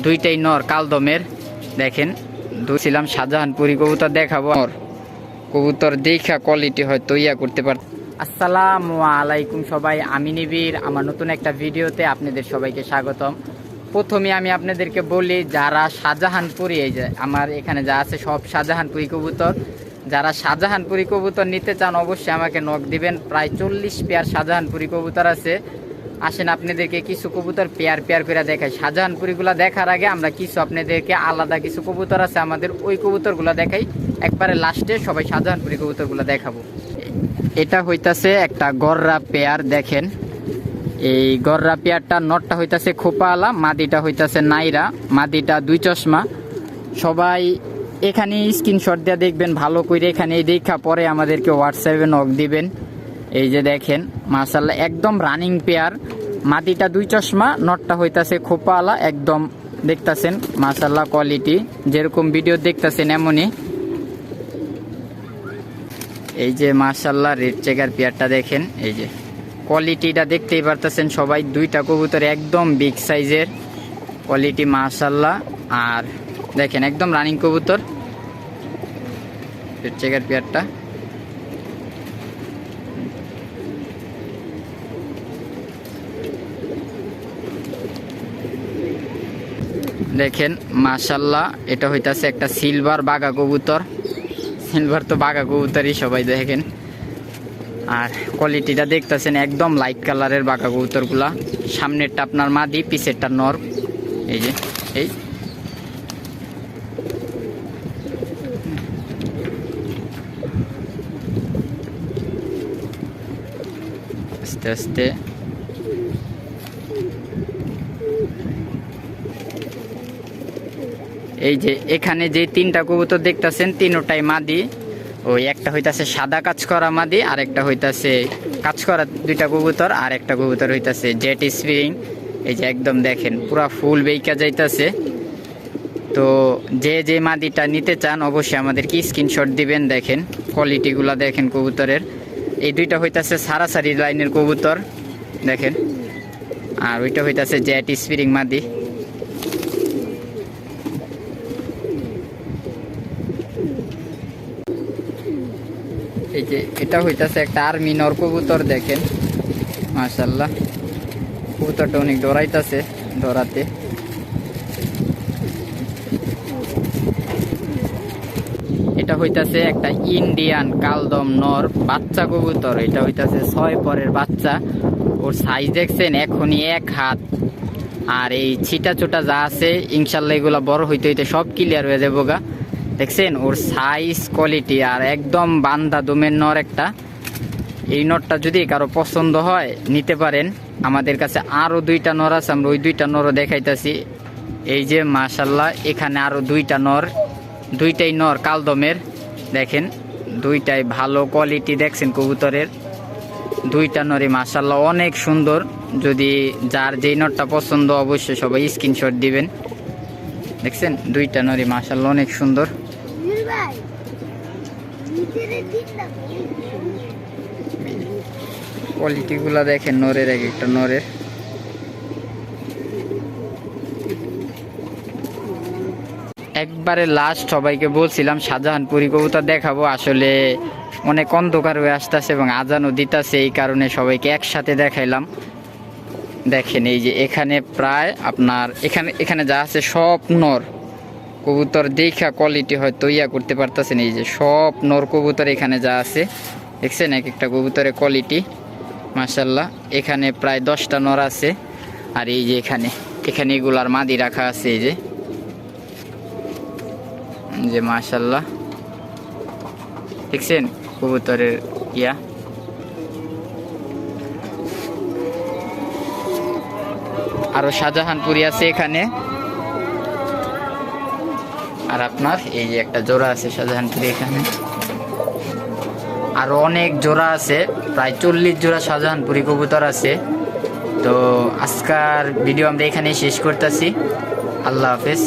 দুইটাই নর কালদমের। দেখেন দুছিলাম শাহজাহানপুরি কবুতর দেখাবো। কবুতর দেখা কোয়ালিটি হয়তো ইয়া করতে পার। আসসালামু আলাইকুম সবাই, আমি নিবিড়। আমার নতুন একটা ভিডিওতে আপনাদের সবাইকে স্বাগতম। প্রথমে আমি আপনাদেরকে বলি, যারা শাহজাহানপুরি, এই যে আমার এখানে যা আছে সব শাহজাহানপুরি কবুতর, যারা শাহজাহানপুরি কবুতর নিতে চান অবশ্যই আমাকে নক দিবেন। প্রায় 40 পেয়ার শাহজাহানপুরি কবুতর আছে। আসেন আপনাদেরকে কিছু কবুতর পেয়ার পেয়ার করে দেখাই। শাহজাহানপুরিগুলো দেখার আগে আমরা কিছু আপনাদেরকে আলাদা কিছু কবুতর আছে আমাদের, ওই কবুতরগুলো দেখাই। একবারে লাস্টে সবাই শাহজাহানপুরি কবুতরগুলো দেখাবো। এটা হইতাছে একটা গররা পেয়ার। দেখেন এই গররা পেয়ারটা নটটা হইতাছে খোপাওয়ালা, মাদিটা হইতাছে নাইরা, মাদিটা দুই চশমা। সবাই এখানে স্ক্রিনশট দিয়ে দেখবেন ভালো করে, এখানে দেখা পরে আমাদেরকে হোয়াটসঅ্যাপে নক দিবেন। এই যে দেখেন মাশাআল্লাহ একদম রানিং পেয়ার, মাদিটা দুই চশমা, নটটা হইতাছে খোপাওয়ালা। একদম দেখতাছেন মাশাআল্লাহ কোয়ালিটি যেরকম ভিডিও দেখতাছেন এমনই। এই যে মাশাআল্লাহ রেড চেকার পেয়ারটা দেখেন, এই যে কোয়ালিটিটা দেখতেই পারতেছেন সবাই। দুইটা কবুতর একদম বিগ সাইজের, কোয়ালিটি মাশাআল্লাহ। আর দেখেন একদম রানিং কবুতর রেড চেকার পেয়ারটা। দেখেন মাশাআল্লাহ এটা হইতাছে একটা সিলভার বাঘা কবুতর। সিলভার তো বাঘা কবুতরই সবাই দেখেন। আর কোয়ালিটিটা দেখতেছেন একদম লাইট কালারের বাঘা কবুতরগুলা। সামনেরটা আপনার মাদি, পিছেরটা নর। এই যে এই আস্তে আস্তে এই যে এখানে যে তিনটা কবুতর দেখতেছেন তিনটাই মাদি। ওই একটা হইতাছে সাদা কাজ করা মাদি, আর একটা হইতাছে কাজ করা দুইটা কবুতর, আর একটা কবুতর হইতাছে জেট স্প্রিং। এই যে একদম দেখেন পুরা ফুল বেইকা যাইতাছে। তো যে যে মাদিটা নিতে চান অবশ্যই আমাদেরকে স্ক্রিনশট দিবেন। দেখেন কোয়ালিটিগুলা দেখেন কবুতরের। এই দুইটা হইতাছে সারাসারি লাইনের কবুতর দেখেন, আর ওইটা হইতাছে জেট স্প্রিং মাদি। এই যে এটা হইতাছে একটা আর্মি নর কবুতর। দেখেন মাশাআল্লাহ কবুতরটা অনেক দৌড়াইতাছে, দৌড়াতে। এটা হইতাছে একটা ইন্ডিয়ান কালদম নর বাচ্চা কবুতর। এটা হইতাছে 6 পরের বাচ্চা। ওর সাইজ দেখছেন এখনই 1 হাত। আর এই ছিটা ছোটা যা আছে ইনশাল্লাহ এগুলা বড় হইতে হইতে সব ক্লিয়ার হয়ে যাবো গা। দেখছেন ওর সাইজ কোয়ালিটি, আর একদম বান্দা দমের নর একটা। এই নরটা যদি কারো পছন্দ হয় নিতে পারেন। আমাদের কাছে আরো দুইটা নর আছে, আমরা ওই দুইটা নরও দেখাইতাছি। এই যে মাশাআল্লাহ এখানে আরো দুইটা নর, দুইটাই নর কালদমের। দেখেন দুইটাই ভালো কোয়ালিটি। দেখছেন কবুতরের দুইটা নরই মাশাআল্লাহ অনেক সুন্দর। যদি যার যেই নরটা পছন্দ অবশ্যই সবাই স্ক্রিনশট দিবেন। দেখছেন দুইটা নরই মাশাআল্লাহ অনেক সুন্দর। কোয়ালিটিগুলা দেখেন নরের, এক একটা নরের। একবারে লাস্ট সবাইকে বলছিলাম শাহজাহানপুরি কবুতর দেখাবো, আসলে অনেক অন্ধকার হয়ে আসতেছে এবং আজানও দিতেছে, এই কারণে সবাইকে একসাথে দেখাইলাম। দেখেন এই যে এখানে প্রায় আপনার এখানে যা আছে সব নর কবুতর। দেখা কোয়ালিটি হয়তো ইয়া করতে পারতেছেন। এই যে সব নর কবুতর এখানে যা আছে দেখছেন এক একটা কবুতরের কোয়ালিটি মাশাআল্লাহ। এখানে প্রায় 10টা নর আছে। আর এই যে এখানে এগুলার মাদি রাখা আছে। এই যে মাশাআল্লাহ দেখছেন কবুতরের ইয়া। আরো শাহজাহানপুরি আছে এখানে। আর আপনার এই যে একটা জোড়া আছে শাহজাহানপুরি এখানে। আরো অনেক জোড়া আছে, প্রায় 40 জোড়া শাহজাহানপুরি কবুতর আছে। তো আজকের ভিডিও আমরা এখানেই শেষ করতেছি। আল্লাহ হাফেজ।